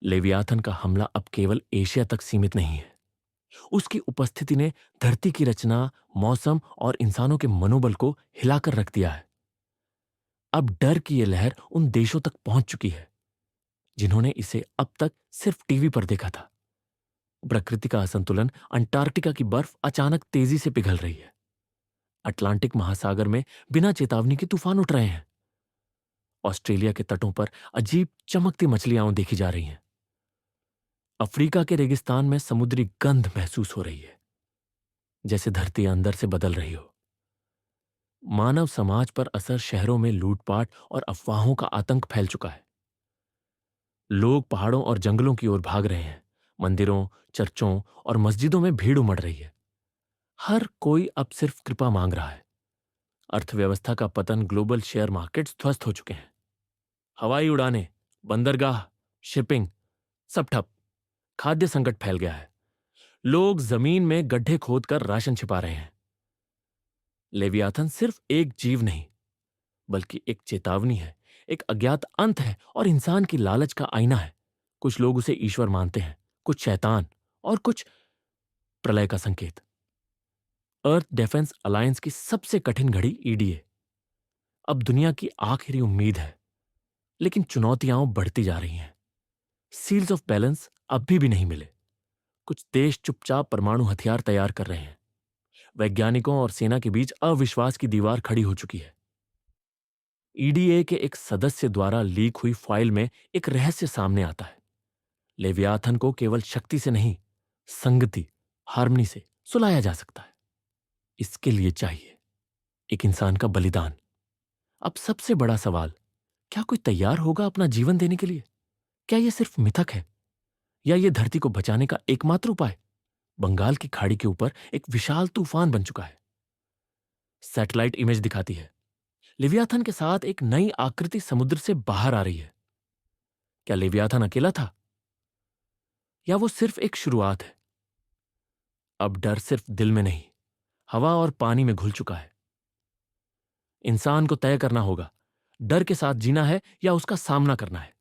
Leviathan का हमला अब केवल एशिया तक सीमित नहीं है। उसकी उपस्थिति ने धरती की रचना, मौसम और इंसानों के मनोबल को हिलाकर रख दिया है। अब डर की यह लहर उन देशों तक पहुंच चुकी है जिन्होंने इसे अब तक सिर्फ टीवी पर देखा था। प्रकृति का असंतुलन, अंटार्कटिका की बर्फ अचानक तेजी से पिघल रही है। अटलांटिक महासागर में बिना चेतावनी के तूफान उठ रहे हैं। ऑस्ट्रेलिया के तटों पर अजीब चमकती मछलियां देखी जा रही हैं। अफ्रीका के रेगिस्तान में समुद्री गंध महसूस हो रही है, जैसे धरती अंदर से बदल रही हो। मानव समाज पर असर, शहरों में लूटपाट और अफवाहों का आतंक फैल चुका है। लोग पहाड़ों और जंगलों की ओर भाग रहे हैं। मंदिरों, चर्चों और मस्जिदों में भीड़ उमड़ रही है। हर कोई अब सिर्फ कृपा मांग रहा है। अर्थव्यवस्था का पतन, ग्लोबल शेयर मार्केट्स ध्वस्त हो चुके हैं। हवाई उड़ानें, बंदरगाह, शिपिंग सब ठप। खाद्य संकट फैल गया है। लोग जमीन में गड्ढे खोदकर राशन छिपा रहे हैं। लेवियाथन सिर्फ एक जीव नहीं, बल्कि एक चेतावनी है, एक अज्ञात अंत है और इंसान की लालच का आईना है। कुछ लोग उसे ईश्वर मानते हैं, कुछ शैतान और कुछ प्रलय का संकेत। अर्थ डिफेंस अलायंस की सबसे कठिन घड़ी ईडीए अब दुनिया की आखिरी उम्मीद है, लेकिन चुनौतियां बढ़ती जा रही हैं। सील्स ऑफ बैलेंस अभी भी नहीं मिले। कुछ देश चुपचाप परमाणु हथियार तैयार कर रहे हैं। वैज्ञानिकों और सेना के बीच अविश्वास की दीवार खड़ी हो चुकी है। ईडीए के एक सदस्य द्वारा लीक हुई फाइल में एक रहस्य सामने आता है। लेवियाथन को केवल शक्ति से नहीं, संगति, हार्मनी से सुलाया जा सकता है। इसके लिए चाहिए एक इंसान का बलिदान। अब सबसे बड़ा सवाल, क्या कोई तैयार होगा अपना जीवन देने के लिए? क्या यह सिर्फ मिथक है, या यह धरती को बचाने का एकमात्र उपाय? बंगाल की खाड़ी के ऊपर एक विशाल तूफान बन चुका है। सैटेलाइट इमेज दिखाती है लेवियाथन के साथ एक नई आकृति समुद्र से बाहर आ रही है। क्या लेवियाथन अकेला था, या वो सिर्फ एक शुरुआत है? अब डर सिर्फ दिल में नहीं, हवा और पानी में घुल चुका है। इंसान को तय करना होगा, डर के साथ जीना है या उसका सामना करना है।